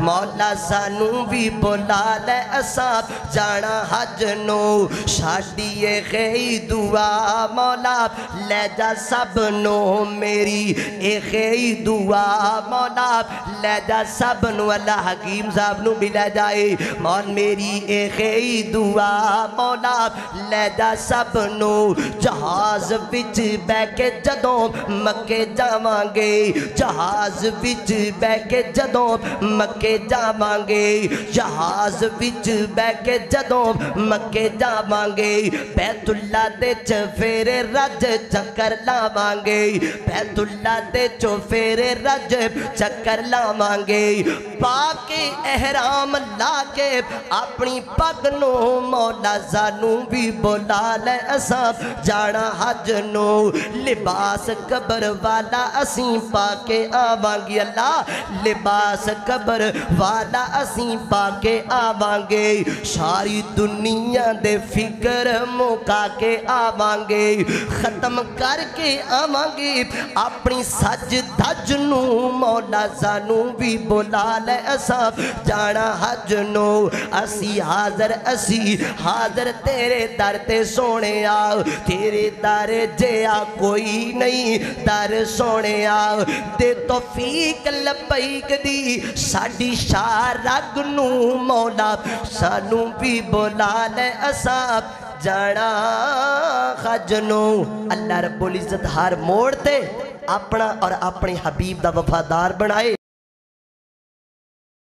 مولا سانو بھی بلا لے اساں جانا حج نو شادی خی دعا مولا لے جا سب نو میری اے خی دعا مولا لے جا سب نو اللہ حکیم صاحب نو بھی لے جائے مول میری اے خی دعا مولا لے جا سب نو جہاز وچ بے کے جدوں مکے جاوانگے جہاز وچ بے کے جدوں مکے جاوانگے جہاز وچ بے کے جدوں مکے جاوانگے بیت اللہ دے چوفیرے رج چکر لاوانگے بیت اللہ دے چوفیرے رج چکر لاوانگے پاک احرام لا کے اپنی پگ نو مولا سانو بھی بلا لے اساں جانا حج نو لباس قبر والا اسیں پا کے آوانگی اللہ لباس قبر والا اسیں پا کے آوانگے ساری دنیا دے فکر موقع کے آوانگے ختم کر کے آوانگے اپنی سج دھج نو مولا سانو بھی بلا لے اساں جانا حج نو اسی حاضر تیرے در تے سونے آؤ تیرے در جیا کوئی نہیں در سونے آؤ دے توفیق لبیک دی ساڑی شارگ نو مولا سانو بھی بلا لے اساں جانا حج نو اللہ رب العزت ہر موڑ تے اپنا اور اپنے حبیب دا وفادار بنائے